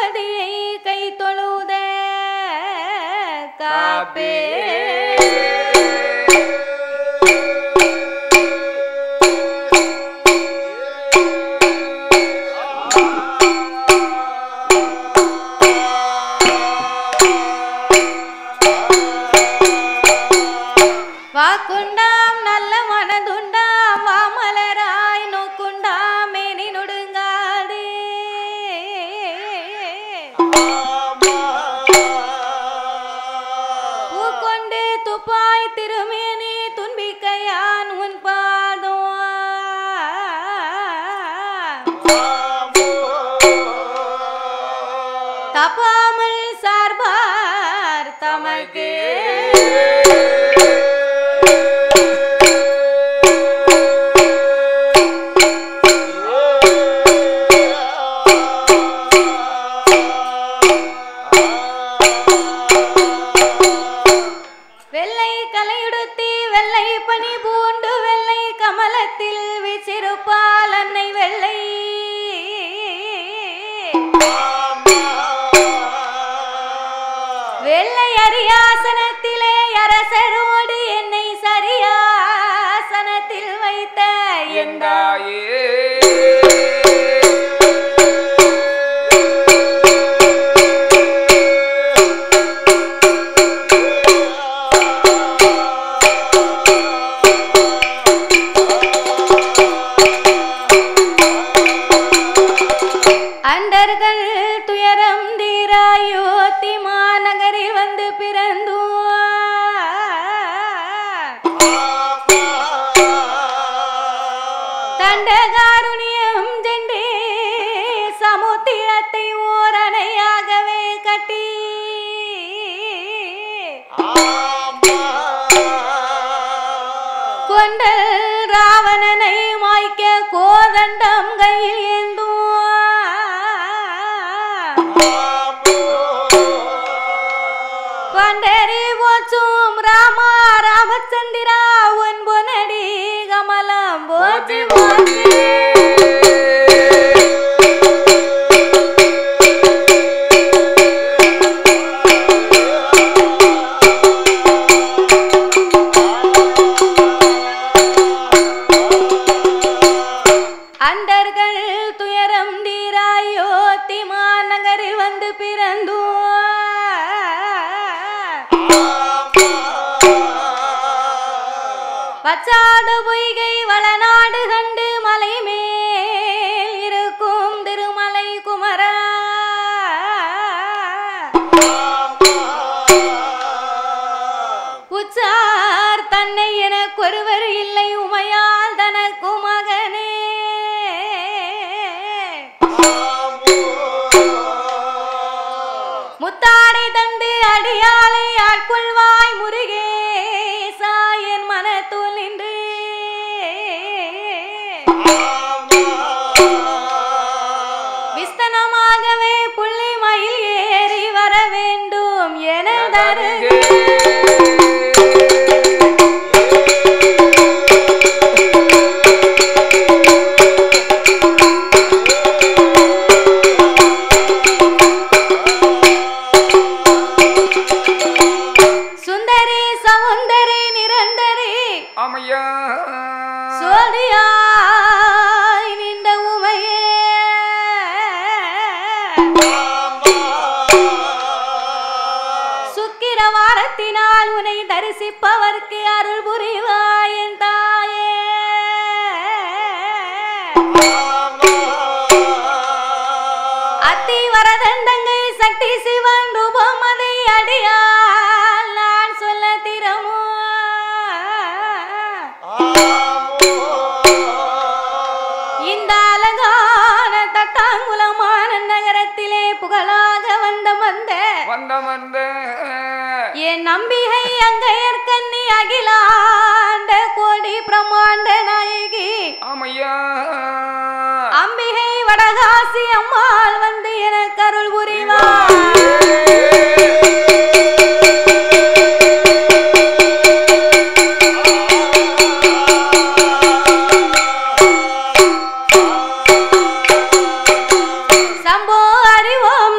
பார்வதியை கை தொழுத காப்பே வாக்குண்டாம் நல்ல மனதுண்டாம் வாமலராய் நோக்குண்டாம் மேனி நொடுங்காதே பூக்கொண்டு துப்பாய் திருமேனி துன்பிக்கையான் உன் பாதம் தப்பாமல் சார்பார் தமக்கே வெள்ளை கலையுடுத்தி வெள்ளை பனி பூண்டு வெள்ளை கமலத்தில் விச்சிருப்பால் அன்னை வெள்ளை வெள்ளை அரியாசனத்திலே அரசரோடு என்னை சரியாசனத்தில் வைத்த எந்தாயே அண்டர்கள் துயரம் தீராயோத்தி மாநகரில் வந்து பிறந்தோ தண்டகாருண்யம் சென்றே சமுத்திரத்தை ஓரணையாகவே கட்டி கொண்டல் ராவணனை மாய்க்க கோதண்டம் கையில் ஏந்தோ பண்டரி போச்சும் ராமா ராமச்சந்திரா உன் பொனடி கமலம் போச்சு போச்சு அண்டர்கள் துயரம் தீராயோத்தி மாநகரில் வந்து பிறந்தோ பச்சாத பொய்கை வளநாடு கண்டு மலை மேல் இருக்கும் திருமலை குமரா உச்சார் தன்னை எனக்கொருவர் இல்லை உமையால் தனக்கு மகனே முத்தாடை தந்து அடியாலை ஆட்கொள்வாய் முருகேசா என் மனத்துள் நின்று விஸ்தனமாகவே புள்ளி மயில் ஏறி வர வேண்டும் என தருக சுந்தரி சவுந்தரி நிரந்தரி அம்மையா சோதியாய் நின்ற உமையே சுக்கிரவாரத்தினால் உன்னை தரிசிப்பவர்க்கு அருள் புரிவாய் என் தாயே அத்தி வரதந்தங்கை சக்தி சிவன் ரூபம் அதை அடியால் நான் சொல்ல திறமோ இந்த அழகான தட்டாங்குளமான நகரத்திலே புகழாக வந்த என் நம்பிகை அங்கையற்கண்ணி அகிலாண்ட கோடி பிரமாண்ட நாயகி ஆமையா அம்பிகை வடகாசி அம்மாள் வந்து எனக்கு அருள் புரிவார் சம்போ அறிவோம்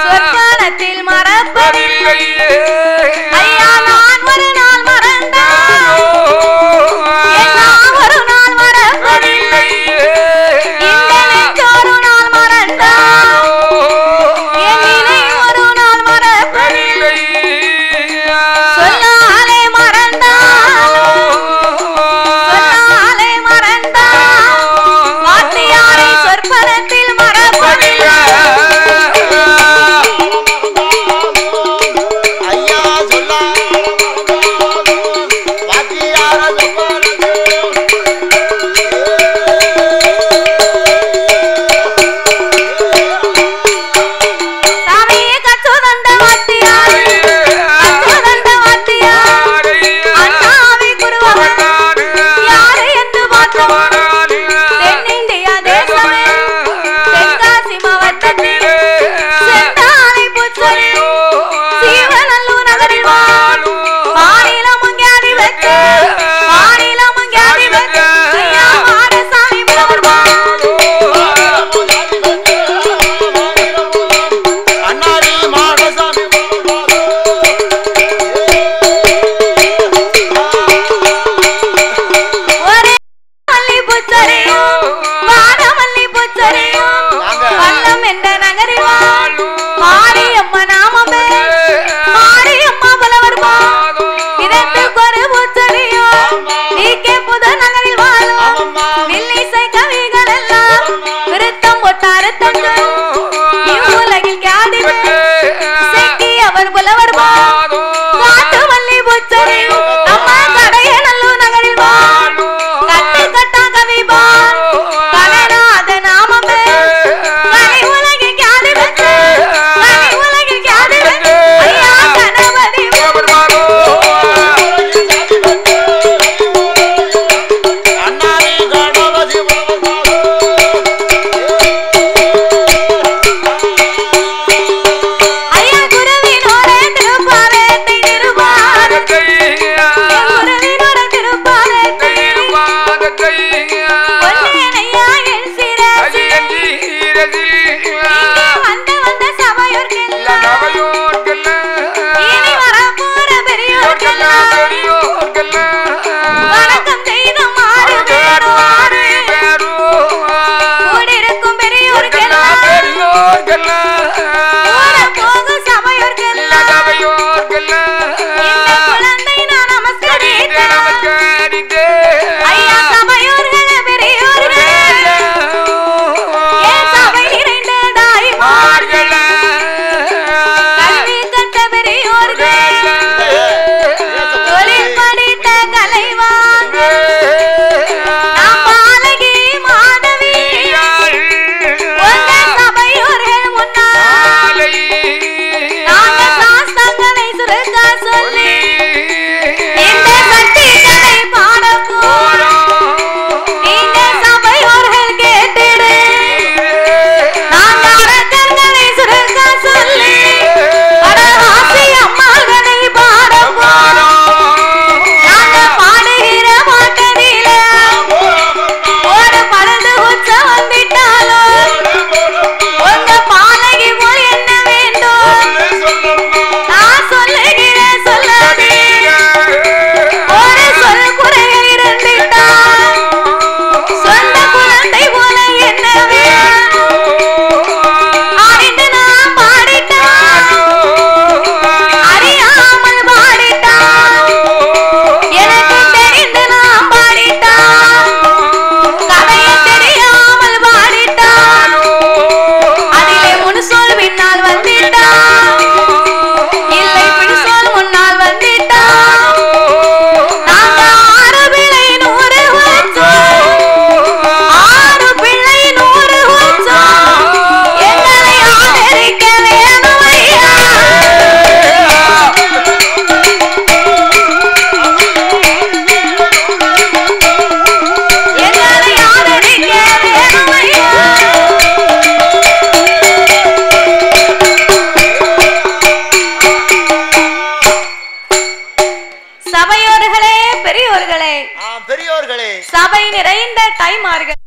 சொற்காலத்தில் மறப்பதில்லை ஐயா நான் ஒரு நாள் மறந்தால் ஒரு நாள் மறப்பதில்லை இந்த நெஞ்சோரு நாள் மறந்தால் என் நினை ஒரு நாள் மறப்பதில்லை சொல்லாலே மறந்தால் சொல்லாலே மறந்தால் வாத்தியாரை சொற்பனத்தில் மறப்பதில்லை பெரியோர்களே சபை நிறைந்த தாய்மார்கள்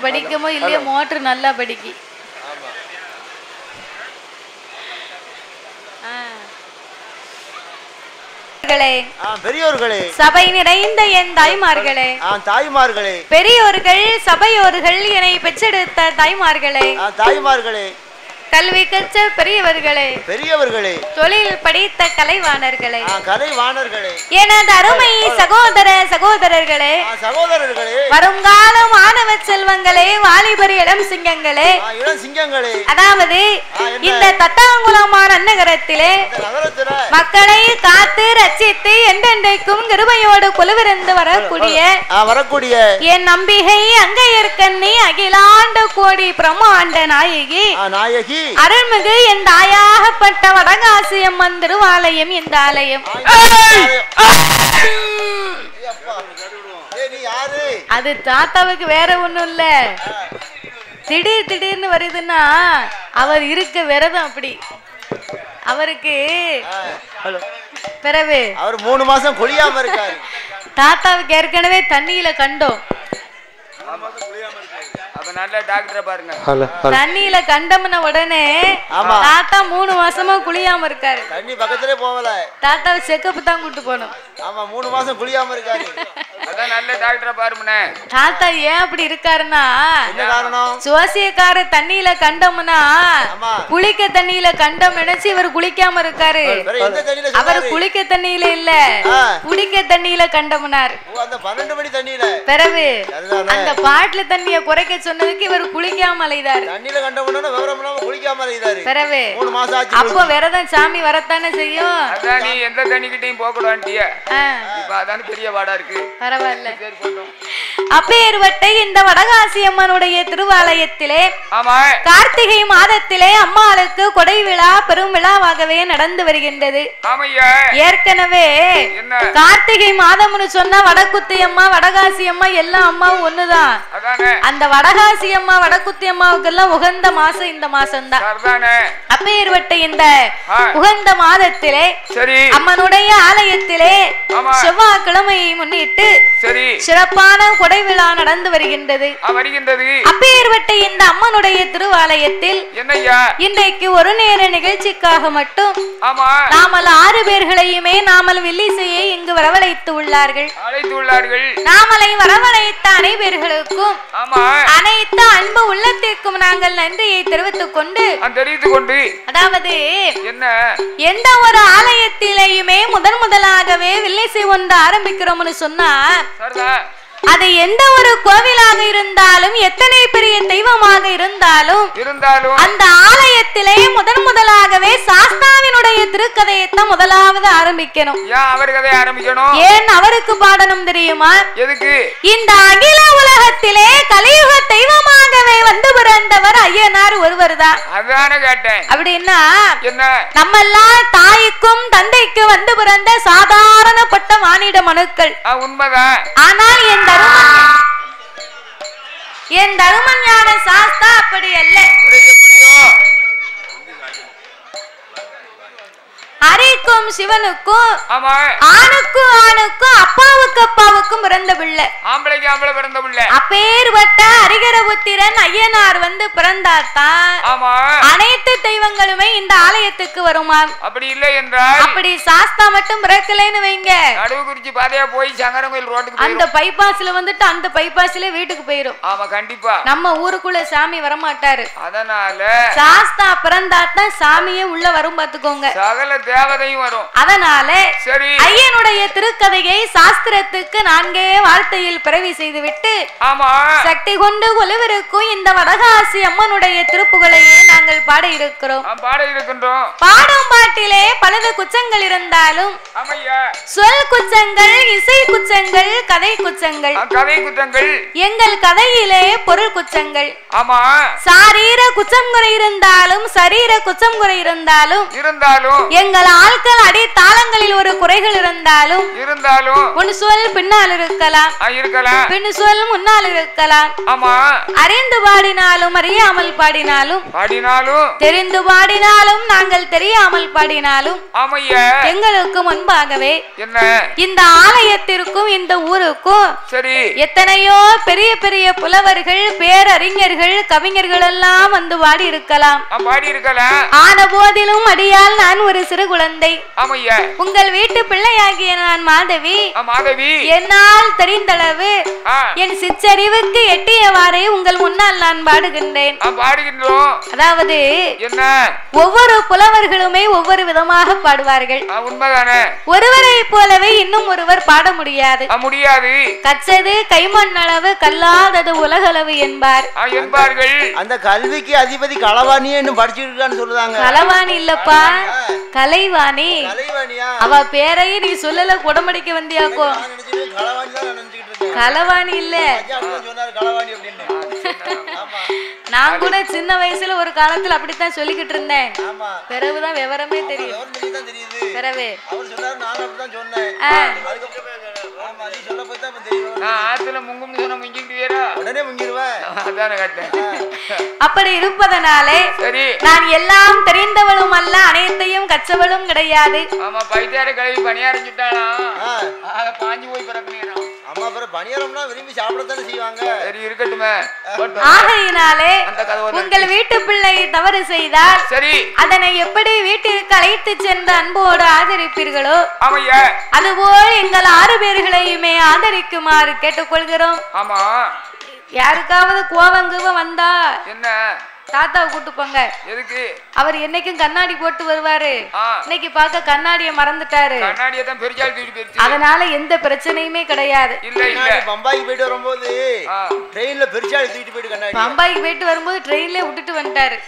படிக்கமோ இல்லையோ மோட்டர் நல்லா படிக்கி. பெரியோர்களே, சபை நிறைந்த என் தாய்மார்களே, தாய்மார்களே, பெரியோர்கள் சபையோர்கள் என்னை பெற்றெடுத்த தாய்மார்களே, தாய்மார்களே, கல்வி கற்ற பெரியவர்களே, பெரியவர்களே, தொழில் படித்த கலைவாணர்களே, கலைவாணர்களே, எனது அருமை சகோதர சகோதரர்களே, சகோதரர்களே, வருங்கால மாணவ செல்வங்களே, வாலிபர் இளம் சிங்கங்களே, இளம் சிங்கங்களே, அதாவது இந்த தட்டாங்குளமான நகரத்திலே மக்களை காத்து ரட்சித்து என்றென்றைக்கும் கிருபையோடு குழுவிருந்து வரக்கூடிய என் நம்பிகை அங்கையர்கண்ணி அகிலாண்ட கோடி பிரம்மாண்ட நாயகி அருள்மிகு என் தாயாகப்பட்ட வடகாசி அம்மன் திருவாலயம். இந்த ஆலயம் அது தாத்தாவுக்கு வேற ஒண்ணும் இல்ல. திடீர்னு வருதுன்னா அவர் இருக்க விரதம் அப்படி. அவருக்கு பிறகு அவர் 3 மாசம் குளியாம இருக்காரு. தாத்தாவுக்கு ஏற்கனவே தண்ணியில கண்டோம். தண்ணியில கண்டம்ன உடனே தாத்தா 3 மாசமா குளியாம இருக்காரு. தண்ணி பக்கத்திலே போகல. தாத்தாவை செக்கப் தான் கூட்டு போனோம். ஆமா 3 மாசம் குளியாம இருக்காரு. அதான் நல்ல டாக்டரை பாருமனே. தாத்தா ஏன் அப்படி இருக்காருன்னா, என்ன காரணம்? சுவாசியக்கார தண்ணியில கண்டம்னா குளிக்க தண்ணியில கண்டம் நினைச்சு இவர் குளிக்காம இருக்காரு. அவர் குளிக்க தண்ணியில இல்ல, குடிக்க தண்ணியில கண்டம்னார். அந்த 12 மணி தண்ணியில பிறகு அந்த பாட்டில தண்ணிய குறைக்க சொன்னதுக்கு இவர் குளிக்காம அலைதார். தண்ணியில கண்டம்னா விவரம் இல்லாம குளிக்காம அலைதாரு. பிறகு 3 மாசம் ஆச்சு. அப்போ விரதம் சாமி வரத்தானே செய்யும். அதான் நீ எந்த தண்ணிக்கிட்டையும் போக கூடாண்டிய. இப்ப அதான் பெரிய வாடா இருக்கு. பரவாயில்ல. அப்பேர்வட்ட இந்த வடகாசி அம்மனுடைய திருவாலயத்திலே கார்த்திகை மாதத்திலே அம்மாளுக்கு கொடை விழா பெரும் விழாவாகவே நடந்து வருகின்றது. ஏற்கனவே கார்த்திகை மாதம்னு சொன்னா வடக்குத்தி அம்மா வடகாசி அம்மா எல்லா அம்மாவும் ஒண்ணுதான். அந்த வடகாசி அம்மா வடக்குத்தி அம்மாவுக்கு எல்லாம் உகந்த மாசம் இந்த மாசம் தான். அப்பேர்வட்ட இந்த உகந்த மாதத்திலே அம்மனுடைய ஆலயத்திலே செவ்வாய்க்கிழமையை முன்னிட்டு சிறப்பான கொடை விழா நடந்து வருகின்றது. அப்பேர்வட்ட இந்த அம்மனுடைய திருவாலயத்தில் இன்றைக்கு ஒரு நேர நிகழ்ச்சிக்காக மட்டும் நாமல் 6 பேர்களையுமே நாமல் வில்லிசையை இங்கு வரவழைத்து உள்ளார்கள். நாமலை வரவழைத்த அனைவர்களுக்கும் அனைத்து அன்பு உள்ளத்திற்கும் நாங்கள் நன்றியை தெரிவித்துக் கொண்டு அதாவது எந்த ஒரு ஆலயத்திலேயுமே முதலாகவே வில்லிசை ஒன்று ஆரம்பிக்கிறோம்னு சொன்னா அது எந்த ஒரு கோவிலாக இருந்தாலும் எத்தனை பெரிய தெய்வமாக இருந்தாலும் அந்த ஆலயத்திலே முதலாகவே சாஸ்தாவினுடைய திருக்கதையைத்தான் முதலாவது ஆரம்பிக்கணும். ஏன் அவருக்கு பாடணும் தெரியுமா? இந்த அகில உலகத்திலே கலியுக தெய்வமாகவே வந்து பிறந்தவர் ஐயனார் ஒருவர் தான். அப்படின்னா நம்ம எல்லாம் தாய்க்கும் தந்தைக்கு வந்து பிறந்த சாதாரணப்பட்ட மானிட மனுக்கள். ஆனால் என் தருமஞான சாஸ்தா அப்படி அல்ல. ஹரிக்கும் சிவனுக்கும் ஆணுக்கும் அப்பாவுக்கும் பிறந்த பிள்ளை. அப்பேர்வட்ட ஹரிகரபுத்திரன் ஐயனார் வந்து பிறந்தாத்தான் அனைத்து தெய்வங்களுமே இந்த ஆலயத்துக்கு வருமாம். அப்படி சாஸ்தா மட்டும் பிறக்கலைன்னு வைங்க, அந்த பைபாஸ்ல வந்துட்டு அந்த பைபாஸ்ல வீட்டுக்கு போயிரும். நம்ம ஊருக்குள்ள சாமி வரமாட்டாரு. அதனால சாஸ்தா பிறந்தாத்தான் சாமியே உள்ள வரும். பாத்துக்கோங்க, தேவதையும் வரும். அதனால ஐயனுடைய திருக்கதையை சாஸ்திரத்துக்கு 4 வார்த்தையில் பிறவி செய்துவிட்டு சக்தி கொண்டு கொலுவிருக்கும் இந்த வடகாசி அம்மனுடைய திருப்புகளையே நாங்கள் பாட இருக்கிறோம். பாடும் பாட்டிலே பலது குச்சங்கள் இருந்தாலும் சொல் குச்சங்கள், இசை குச்சங்கள், கதை குச்சங்கள். எங்கள் கதையிலே பொருள் குச்சங்கள். சாரீர குச்சம் குறை இருந்தாலும் சரீர குச்சம் குறை இருந்தாலும் எங்க எங்கள் ஆட்கள் அடி தாளங்களில் ஒரு குறைகள் இருந்தாலும் ஒன்னு சொல் பின்னால் இருக்கலாம் பின்னு சொல் முன்னால் இருக்கலாம். ஆமா, அறிந்து பாடினாலும் அறியாமல் பாடினாலும் தெரிந்து பாடினாலும் நாங்கள் தெரியாமல் பாடினாலும் எங்களுக்கு முன்பாகவே இந்த ஆலயத்திற்கும் இந்த ஊருக்கும் எத்தனையோ பெரிய பெரிய புலவர்கள் பேரறிஞர்கள் கவிஞர்கள் எல்லாம் வந்து பாடி இருக்கலாம். ஆன போதிலும் அடியால் நான் ஒரு சிறு குழந்தை. உங்கள் வீட்டு பிள்ளையாகிய நான் மாதவி. என்னால் தெரிந்தளவு என் சிற்றறிவுக்கு எட்டியவாறே உங்கள் முன்னால் நான் பாடுகின்றேன். அதாவது ஒவ்வொரு புலவர்களுமே ஒவ்வொரு விதமாக பாடுவார்கள். ஒருவரை போலவே இன்னும் ஒருவர் பாட முடியாது. கச்சது கைமண் அளவு கல்லாதது உலகளவு என்பார்கள். அந்த கல்விக்கு அதிபதி களவாணி படிச்சிருக்கான்னு சொல்லுவாங்க. களவாணி இல்லப்பா, கலைவாணி. அவ பேரையும் நீ சொல்லல, குடமடிக்க வந்தியாக்கோ. களவாணி இல்ல, நான் கூட சின்ன வயசுல ஒரு காலத்துல அப்படித்தான் சொல்லிக்கிட்டு இருந்தேன். பிறகுதான் விவரமே தெரியும். பிறவே அப்படி இருப்பதனாலே நான் எல்லாம் தெரிந்தவளும் அல்ல, அனைத்தையும் கற்றவளும் கிடையாது. ஆகையினாலே உங்கள் வீட்டு பிள்ளை தவறு செய்தால் அதனை எப்படி வீட்டிற்கு அழைத்து சென்று அன்போடு ஆதரிப்பீர்களோ அதுபோல் எங்கள் 6 பேர்களையுமே ஆதரிக்குமாறு கேட்டுக்கொள்கிறோம். யாருக்காவது கோவங்குவ வந்தா என்ன தாத்தாவை கூட்டு போங்க. எதுக்கு? அவர் என்னைக்கும் கண்ணாடி போட்டு வருவாரு. இன்னைக்கு பார்க்க கண்ணாடியை மறந்துட்டாரு. அதனால எந்த பிரச்சனையுமே கிடையாது. பம்பாய்க்கு போயிட்டு வரும்போது ட்ரெயின்ல பெருசாலி தூக்கிட்டு போயிட்டு கண்ணாடி பம்பாய்க்கு போயிட்டு வரும்போது ட்ரெயின்ல விட்டுட்டு வந்துட்டாரு.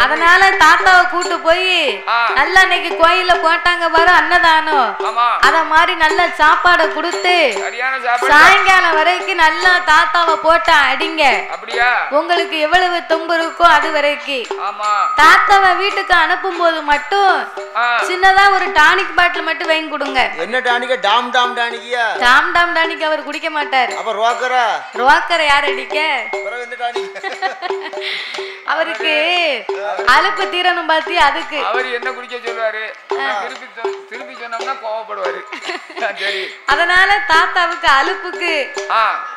அதனால தாத்தாவை கூட்டு போய் நல்லா இன்னைக்கு கோயில்ல போட்டாங்க பாரு அன்னதானம், அத மாதிரி நல்ல சாப்பாடை கொடுத்து சாயங்காலம் வரைக்கும் நல்லா தாத்தாவை போட்டா அடிங்க. உங்களுக்கு எவ்வளவு தொம்பு இருக்கோ அது வரைக்கும் தாத்தாவை வீட்டுக்கு அனுப்பும் போது மட்டும் சின்னதா ஒரு டானிக் பாட்டில் மட்டும் வாங்கி கொடுங்க. என்ன டானிக்? டாம் டாம் டானிக்கியா? டாம் டாம் டானிக் அவர் குடிக்க மாட்டாரு. அப்ப ரோக்கரா? ரோக்கரை யார் அடிக்க? அவருக்கு அலுப்பு தீரணும் பாத்தி, அதுக்கு அவர் என்ன குடிக்க சொல்லுவாரு, திருப்பி சொன்னோம்னா கோவப்படுவாரு. அதனால தாத்தாவுக்கு அலுப்புக்கு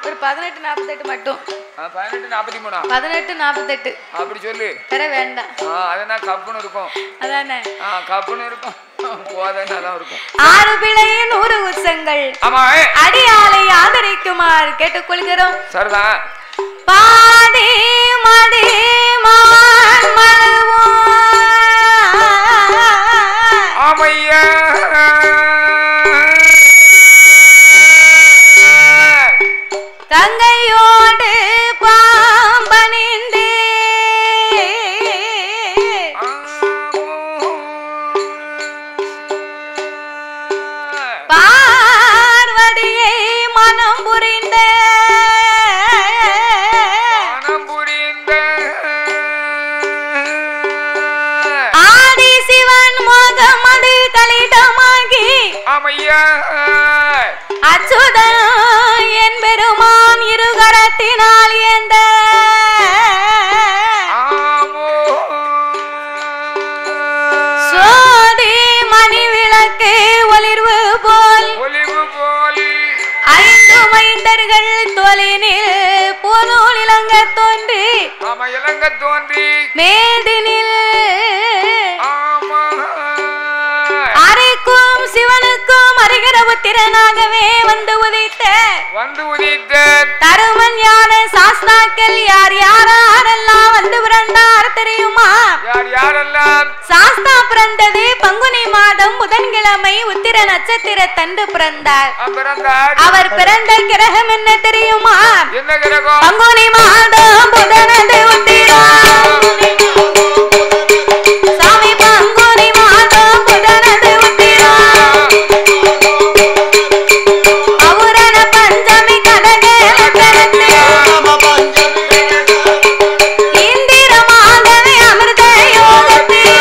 ஒரு 18:48 மட்டும். 18:48 அப்படி சொல்லு. வேற வேண்டாம். அதெல்லாம் கப்புன்னு இருக்கும். அதானே கப்புன்னு இருக்கும். 6 பிள்ளையின் 100 உச்சங்கள் அடியாலை ஆதரிக்குமாறு கேட்டுக்கொள்கிறோம். சரிதான். பாதி மதி ஆமையா கங்கையோடு பாம்பணிந்து பார்வதியை மனம் புரிந்த ஆதி சிவன் மோகமது கலிடமாகி அச்சுதன் என் பெருமான் இருகரத்தினால் ஏந்த சோதி மணி விளக்கு ஒளிர்வு போல் 5 மைந்தர்கள் தோலினில் போனோல் இளங்க தோன்றி மேதினில் அரைக்கும் சிவனுக்கும் அறிகிற புத்திரனாகவே வந்து உதித்த தருமன் ஞான சாஸ்தாக்கள் யார் யாரெல்லாம் வந்து பிறந்தார் தெரியுமா? சாஸ்தா பிறந்தது பங்குனி மாதம் புதன்கிழமை உத்திர நட்சத்திர தண்டு பிறந்தார். அவர் பிறந்த கிரகம் என்ன தெரியுமா? பங்குனி மாதம் புதனது உத்திரம். சாமி பங்குனி மாதம் புதனது உத்திரம். அவுரண பஞ்சமி கடகலக்கணத்து இந்திரமாகவே அமிர்த யோகத்தில்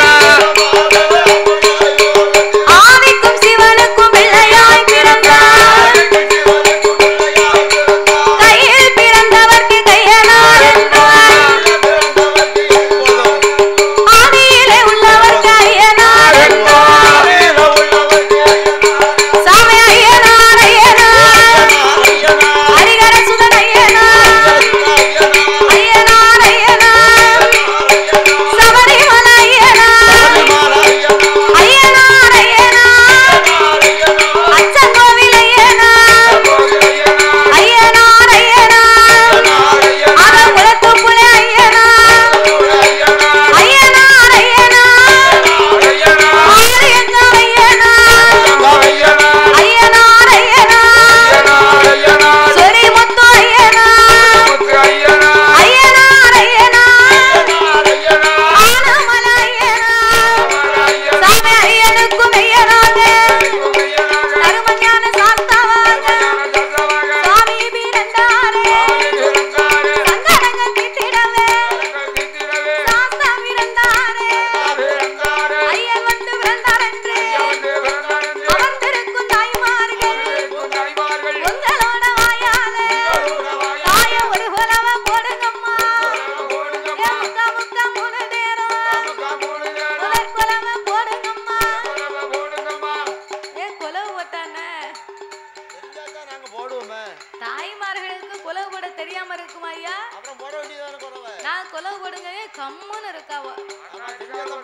நாங்க போடுவோமே. தாய்மார்களுக்கு குலவு போட தெரியாம இருக்குமா ஐயா? அப்புறம் போட வேண்டியதான குறவை. நான் குலவு போடுங்க கம்முன்னு இருக்காவோ.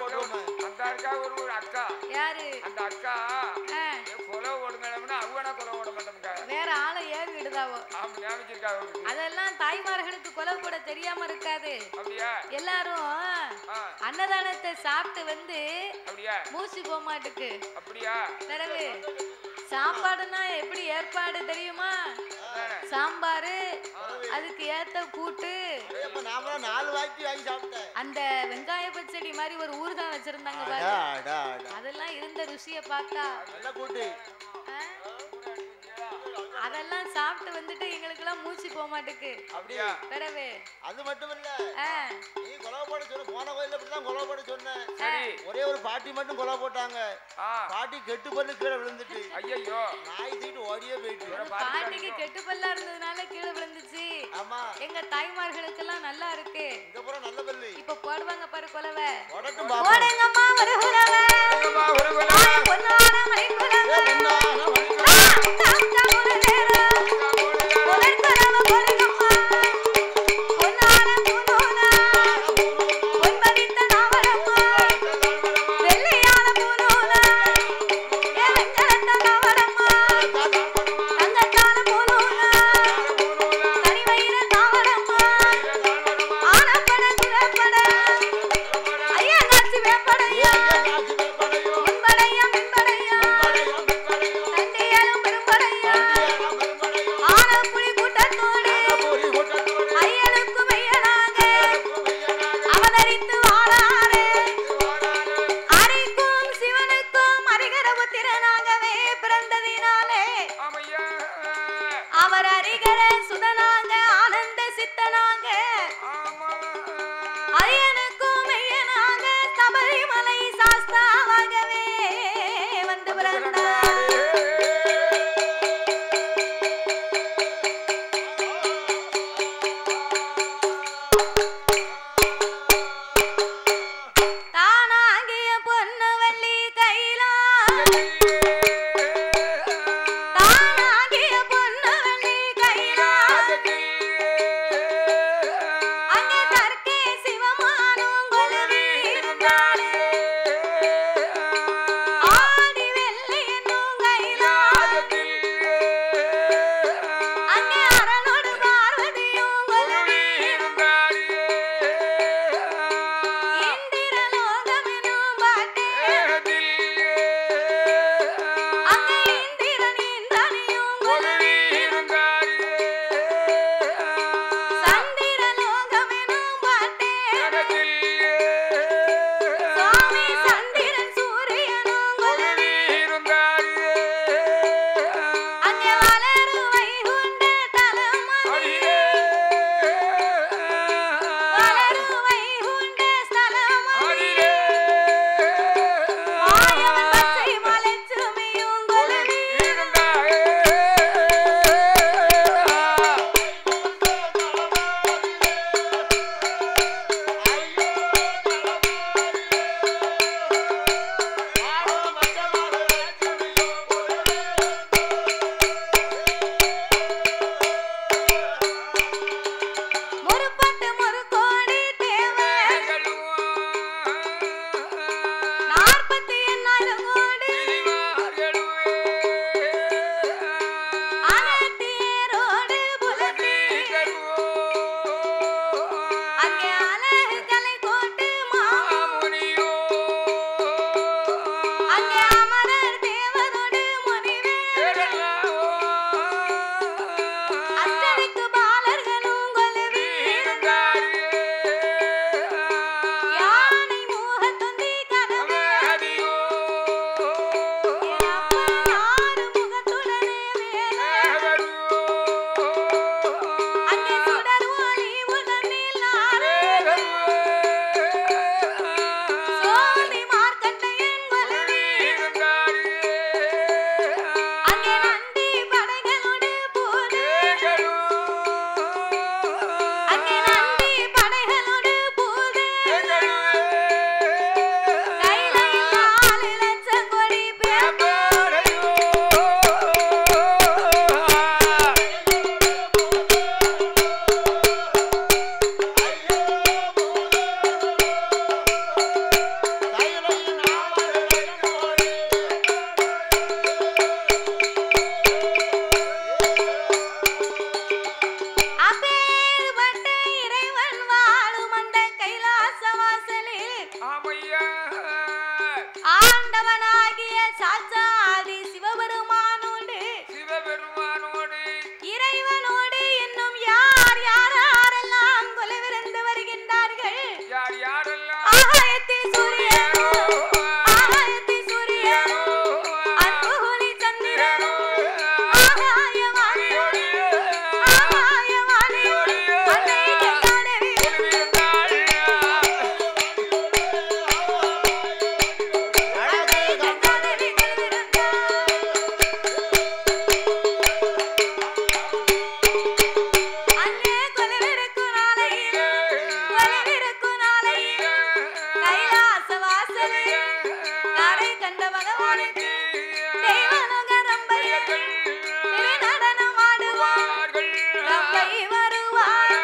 போடுவோமே. அந்த அக்கா ஒரு அக்கா. யாரு? அந்த அக்கா குலவு போடுங்கன்னா அவனா குலவு போட மாட்டோம்க்கா. வேற ஆளை ஏவி விடுதாவோ. ஆமா ஞாபகிருக்கா. அதெல்லாம் தாய்மார்களுக்கு குலவு போட தெரியாம இருக்காது. அப்படியா? எல்லாரும் அன்னதானத்தை சாப்பிட்டு வந்து அப்படியா மூச்சு போக மாட்டுக்கு. அப்படியா? தரவு சாப்பாடுனா எப்படி ஏற்பாடு தெரியுமா? சாம்பாரு, அதுக்கு ஏத்த கூட்டு, அந்த வெங்காய பச்சடி மாதிரி ஒரு ஊறுகாய் வச்சிருந்தாங்க பாரு. அதெல்லாம் இருந்த ருசிய பார்த்தா அதெல்லாம் சாப்பிட்டு வந்துட்டு எங்களுக்கு எல்லாம் மூச்சு போக மாட்டுக்கு. அப்படியா? கடவே அது மட்டும் இல்ல, நீ கொலை போட சொன்ன போன கோயில்ல இப்படிதான் கொலை போட சொன்னேன். ஒரே ஒரு பாட்டி மட்டும் கொலை போட்டாங்க. பாட்டி கெட்டு பல்லு கீழே விழுந்துட்டு ஐயோ நாய் தூக்கிட்டு ஓடியே போயிட்டு. பாட்டிக்கு கெட்டு பல்லா இருந்ததுனால கீழே விழுந்துச்சு. ஆமா, எங்க தாய்மார்களுக்கு எல்லாம் நல்லா இருக்கு. இங்க போற நல்ல பல்லு இப்ப போடுவாங்க பாரு கொலவை. போடட்டும் பாப்போம். போடுங்கம்மா ஒரு குலவை. பொன்னான மணி குலவை. இறைவனோடு என்னும் யார் யாரெல்லாம் கொலைவிருந்து வருகின்றார்கள் ஆகாயத்தில் சூரியனோ ஆகாயத்தில் சூரியனோ அன்புகுலி சந்திரனோ ஆகாயவாணியோடு அன்னை கங்காதேவி கங்காதேவி கொலுவிருந்தாள். அங்கே கொலுவிருக்கும் நாளையில் கைலாச வாசலில் கரை கண்ட பகவானுக்கு தெய்வலோக ரம்பையர்கள் திருநடனம் ஆடுவார்கள். ரம்பை வருவாள்,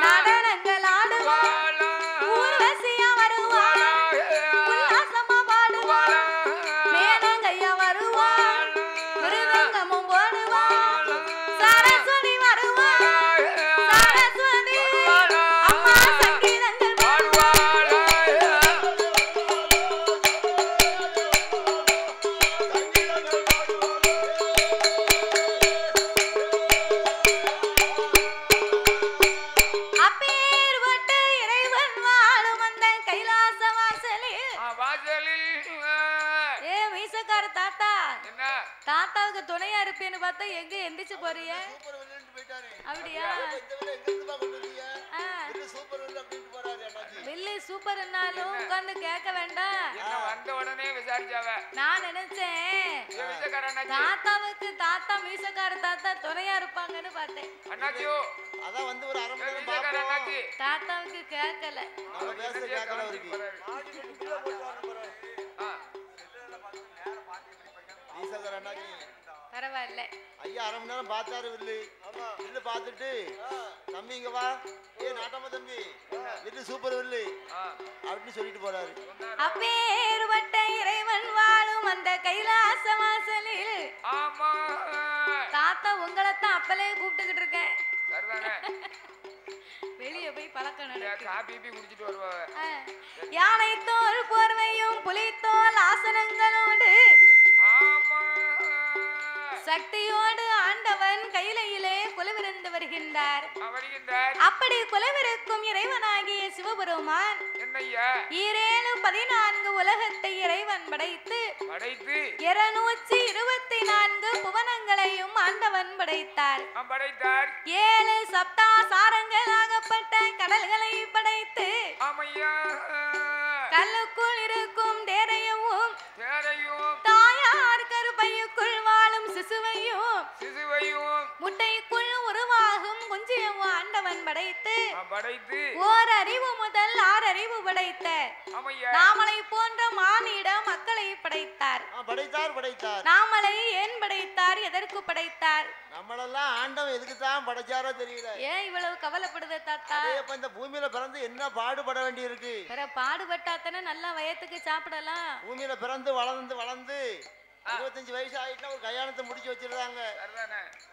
நடனங்கள் ஆடுவாள், ஊர்வசியா வருவாள், உல்லாசமா பாடுவாள், மேனங்கையா வருவாள், மிருதங்கமும் போடுவாள், சரஸ்வதி வருவாள், சரஸ்வதி அம்மா சங்கீதங்கள் பாடுவாள். அப்பேற்பட்ட இறைவன் வாழும் அந்த கைலாச வாசலில் ஏ மீசக்கார தாத்தா, தாத்தாவுக்கு துணையா இருப்பேன்னு பார்த்தா எங்க எந்திரிச்சு போறிய? சூப்பர் வில்லுன்னு போயிட்டாரு. அப்படியா? இந்த வில்ல எங்க இருந்து கொண்டு வந்தீங்க? ஆ, வில்லு சூப்பர் வில்லு அப்படின்ட்டு போறாரு அண்ணாச்சி. வில்லு சூப்பர்னாலும் உட்கார்ந்து கேட்க வேண்டாம். வந்த உடனே விசாரிச்சாவ நான் நினைச்சேன் தாத்தாவுக்கு தாத்தா மீசக்கார தாத்தா துணையா இருப்பாங்கன்னு பார்த்தேன். அண்ணாச்சியோ அதான் வந்து ஒரு அரை மணி நேரம் வீட்டுக்கார பாப்போம். அண்ணாச்சி தாத்தாவுக்கு கேட்கல. நம்ம பேசுறது கேட்கல அவருக்கு. ஈசகர் அண்ணாச்சி பரவாயில்ல. ஐயா அரை மணி நேரம் பார்த்தாரு வில்லு. வில்லு பார்த்துட்டு தம்பி இங்க வா, ஏ நாட்டம்மா தம்பி வில்லு சூப்பர் வில்லு அப்படின்னு சொல்லிட்டு போறாரு. அப்பேற்பட்ட இறைவன் வாழும் அந்த கைலாச வாசலில் ஆமா தாத்தா உங்களைத்தான் அப்பலே கூப்பிட்டுக்கிட்டு இருக்கேன். சரிதானே வெளியே போய் பழக்கம் நடக்கு. காபி குடிச்சிட்டு வருவாங்க. யானை தோல் போர்வையும் புலித்தோல் ஆசனங்களோடு ஆமா சக்தியோடு ஆண்டவன் கையிலே கொலுவிருந்து வருகின்றார். வருகின்றார். அப்படி கொலுவிருக்கும் இறைவனாகிய சிவபெருமான் என்னையா 14 உலகத்தை இறைவன் படைத்து 224 புவனங்களையும் ஆண்டவன் படைத்தார். 7 சப்தாசாரங்களாகப்பட்ட கடல்களை படைத்து கல்லுக்குள் இருக்கும் தேரையும் தாயார் கருப்பையுக்குள் வாழும் சிசுவையும் முட்டைக்குள் உருவாகும் குஞ்சியும் ஆண்டவன் படைத்து ஓர் அறிவு முதல் 6 அறிவு படைத்த நாமளை போன்ற மானிட மக்களை படைத்தார். நாமளை ஏன் படைத்தார்? எதற்கு படைத்தார்? நம்மளெல்லாம் ஆண்டவன் எதுக்கு தான் படைச்சாரோ தெரியல. ஏன் இவ்வளவு கவலைப்படுத தாத்தா? இந்த பூமியில பிறந்து என்ன பாடுபட வேண்டி இருக்கு. பாடுபட்டாத்தானே நல்லா வயத்துக்கு சாப்பிடலாம். பூமியில பிறந்து வளர்ந்து 25 வயசு ஆயிட்டா ஒரு கல்யாணத்தை முடிச்சு வச்சிருந்தாங்க.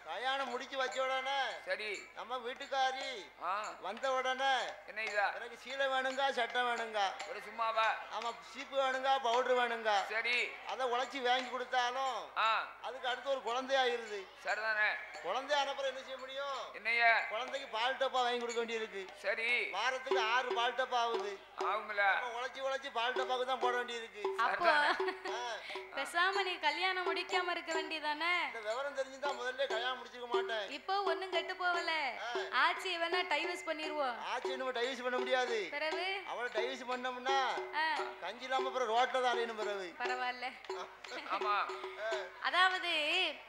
கல்யாணம் முடிச்சு வச்ச உடனே சரி நம்ம வீட்டுக்காரி வந்த உடனே என்ன எனக்கு சீலை வேணுங்க, சட்டை வேணுங்க, ஒரு சும்மாவா ஆமா சீப்பு வேணுங்க, பவுடர் வேணுங்க. சரி அதை உழைச்சி வாங்கி கொடுத்தாலும் அதுக்கு அடுத்து ஒரு குழந்தையாயிருது. சரிதானே? குழந்தை அனுப்புற என்ன செய்ய முடியும்? என்னையா குழந்தைக்கு பால் டப்பா வாங்கி கொடுக்க வேண்டியிருக்கு. சரி வாரத்துக்கு 6 பால் டப்பா ஆகுது. ஆகுங்களா? உழைச்சி பால் டப்பாக்கு தான் போட வேண்டியிருக்கு. அப்போ பேசாம நீ கல்யாணம் முடிக்காம இருக்க வேண்டியதானே? இந்த விவரம் தெரிஞ்சுதான் முதல்ல கல்யாணம் முடிச்சிருக்க மாட்டேன். இப்போ ஒண்ணும் கெட்டு போகல. ஆச்சி வேணா டைவர்ஸ் பண்ணிடுவோம். ஆச்சி நம்ம டைவர்ஸ் பண்ண முடியாது. பிறகு அவளை டைவர்ஸ் பண்ணோம்னா கஞ்சி இல்லாம அப்புறம் ரோட்ல தான் அலையணும். பிறகு பரவாயில்ல. ஆமா அதாவது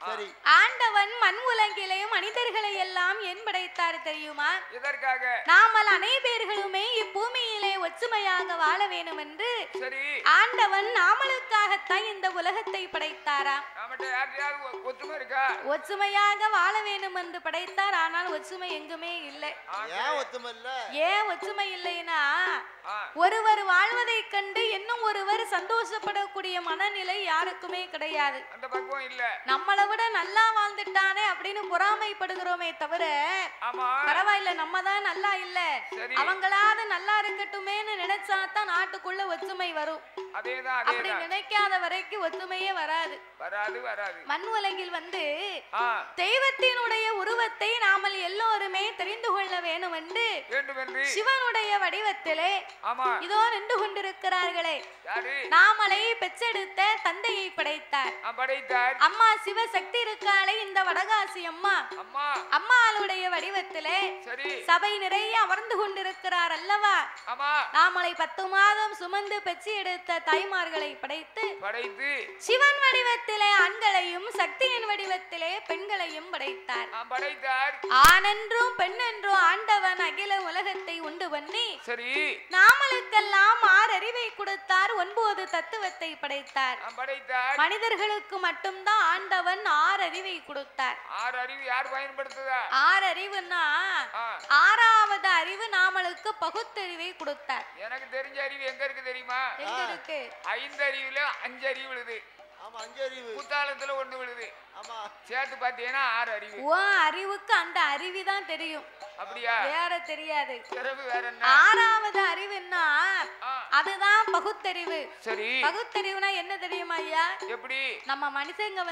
சரி ஆண்டவன் மண் உலகிலேயும் மனிதர்களை எல்லாம் ஏன் படைத்தார் தெரியுமா? இதற்காக நாமல் அனைவர்களுமே இப்பூமியிலே ஒற்றுமையாக வாழ வேண்டும் என்று ஆண்டவன் நாமளுக்காகத்தான் இந்த உலகத்தை படைத்தாரா. ஒற்றுமையாக வாழ வேண்டும் என்று படைத்தார். ஆனால் ஒற்றுமை எங்குமே ஒத்துமையே இல்லை. ஏன் ஒத்துமை இல்லைன்னா ஒருவர் வாழ்வதை கண்டு இன்னும் ஒருவர் சந்தோஷப்படக்கூடிய மனநிலை யாருக்குமே கிடையாது. நம்மளை விட நல்லா வாழ்ந்துட்டானே அப்படின்னு பொறாமைப்படுகிறோமே தவிர பரவாயில்ல நம்ம தான் நல்லா இல்ல அவங்களாவது நல்லா இருக்கட்டுமேன்னு நினைச்சாதான் நாட்டுக்குள்ள ஒத்துமை வரும். அப்படி நினைக்காத வரைக்கும் ஒத்துமையே வராது. மண் உலகில் தெய்வத்தினுடைய உருவத்தை நாமல் எல்லோருமே தெரிந்து கொள்ள வேண்டும் என்று சிவனுடைய வடிவத்திலே இதோ நின்று கொண்டிருக்கிறார்களே நாமலை பெற்றெடுத்த தந்தையை படைத்தார். அம்மா சிவசக்தி இருக்காளே இந்த வடகாசி அம்மா அம்மாளுடைய வடிவத்திலே சபை நிறைய அமர்ந்து கொண்டிருக்கிறார் அல்லவா. நாமலை 10 மாதம் சுமந்து பெற்று எடுத்த தாய்மார்களை படைத்து சிவன் வடிவத்திலே ஆண்களையும் சக்தியின் வடிவத்திலே பெண்களையும் படைத்தார். ஆணென்றும் பெண்ணென்றும் ஆண்டவன் அகில உலகத்தை உண்டு பண்ணி நாமலுக்கெல்லாம் 6 அறிவை கொடுத்தார். 9 தத்துவத்தை படைத்தார். மனிதர்களுக்கு மட்டும்தான் ஆண்டவன் 6 அறிவை கொடுத்தார். 6 அறிவுன்னா 6வது அறிவு நாமலுக்கு பகுத்தறிவை கொடுத்தார். எனக்கு தெரிஞ்ச அறிவு எங்க இருக்கு தெரியுமா? எங்க இருக்கு? 5 அறிவுல 5 அறிவு விழுது. ஆமா 5 அறிவு. குத்தாலத்துல 1 விழுது. ஆமா சேர்த்து பாத்தீங்கன்னா 6 அறிவு. ஓ அறிவுக்கு அந்த அறிவு தான் தெரியும். அப்படியா? வேற தெரியாது. வேற என்ன? 6வது அறிவுன்னா அதுதான் பகுத்தறிவு. சரி பகுத்தறிவுனா என்ன தெரியுமா ஐயா? எப்படி? நம்ம மனுஷங்க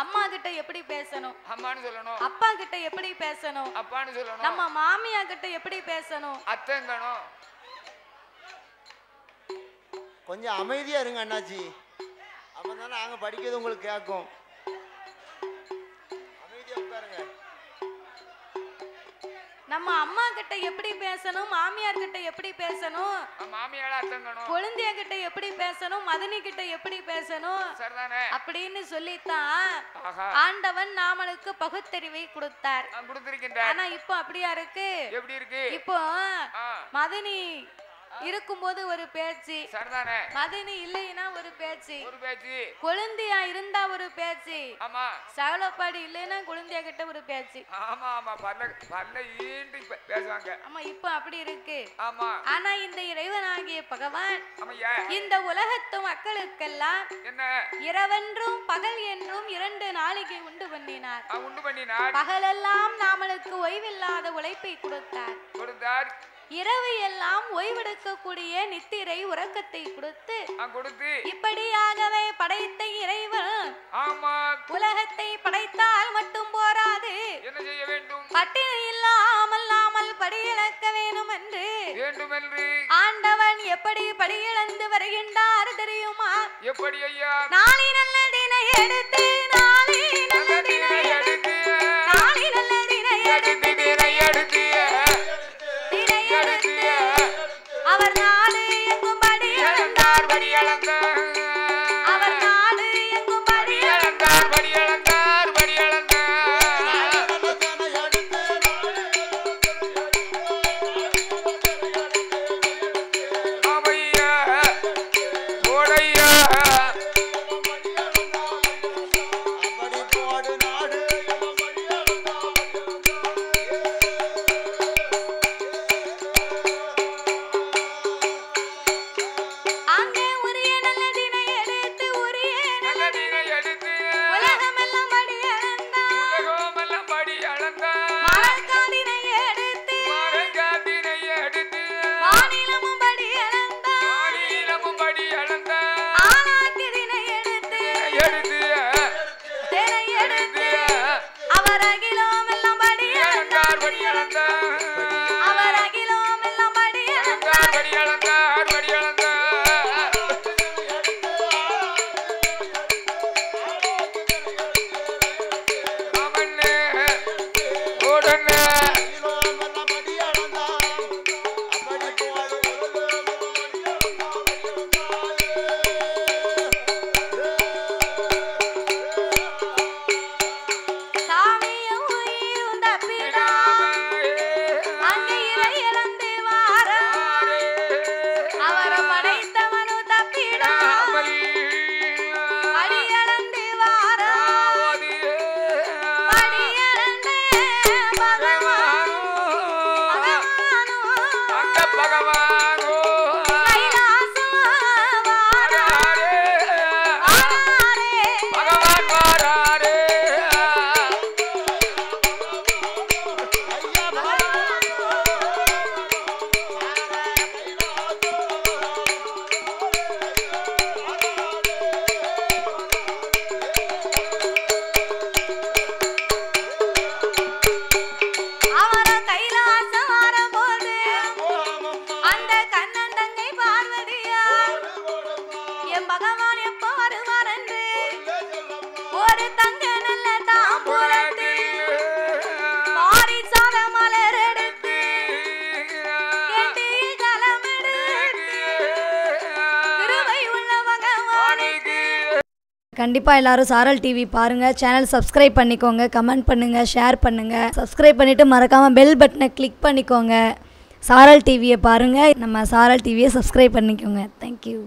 அம்மா கிட்ட எப்படி பேசணும் அம்மான்னு சொல்லணும், அப்பா கிட்ட எப்படி பேசணும் அப்பான்னு சொல்லணும், நம்ம மாமியா கிட்ட எப்படி பேசணும் அத்தங்கணும். கொஞ்சம் அமைதியா இருங்க அண்ணாச்சி, அப்பதானே நாங்க படிக்கிறது உங்களுக்கு கேட்கும். அமைதியா உட்காருங்க. நம்ம அம்மா கிட்ட எப்படி பேசணும், மாமியார் கிட்ட எப்படி பேசணும், மாமியார அத்தங்கணும், குழந்தைய கிட்ட எப்படி பேசணும், மதனி கிட்ட எப்படி பேசணும் அப்படின்னு சொல்லித்தான் ஆண்டவன் நாமளுக்கு பகுத்தறிவை கொடுத்தார். ஆனா இப்போ அப்படியா இருக்கு? எப்படி இருக்கு? இப்போ மதனி இருக்கும்போது ஒரு பேச்சு, மதனி இல்லைன்னா ஒரு பேச்சு, குழந்தையா இருந்தா ஒரு பேச்சு, சகலப்பாடு இல்லைன்னா குழந்தையா கிட்ட ஒரு பேச்சு. ஆமா இப்ப அப்படி இருக்கு. ஆனா இந்த இறைவனாகிய பகவான் இந்த உலகத்து மக்களுக்கெல்லாம் இரவென்றும் பகல் என்றும் 2 நாளிகை உண்டு பண்ணினார். பகலெல்லாம் நாமளுக்கு ஓய்வில்லாத உழைப்பை கொடுத்தார். இரவு எல்லாம் ஓய்வெடுக்கக்கூடிய நித்திரை உறக்கத்தை கொடுத்து இப்படியாகவே படைத்த இறைவன் உலகத்தை படைத்தால் மட்டும் போராது, பட்டினி இல்லாமல் படியிழக்க வேண்டும் என்று ஆண்டவன் எப்படி படியிழந்து வருகின்றார் தெரியுமா? எப்படி ஐயா? நாளை நல்ல தினை எடுத்து நாளை நல்ல தினை எடுத்து நாளை நல்ல தினை எடுத்து அவர் நாடு எங்கும் படி அளந்தார், அவர் நாடு எங்கும் படி அளந்தார், பகவான் கண்டிப்பாக எல்லாரும் சாரல் டிவி பாருங்கள். சேனல் சப்ஸ்கிரைப் பண்ணிக்கோங்க, கமெண்ட் பண்ணுங்கள், ஷேர் பண்ணுங்கள். சப்ஸ்கிரைப் பண்ணிவிட்டு மறக்காமல் பெல் பட்டனை கிளிக் பண்ணிக்கோங்க. சாரல் டிவியை பாருங்கள், நம்ம சாரல் டிவியை சப்ஸ்கிரைப் பண்ணிக்கோங்க. தேங்க்யூ.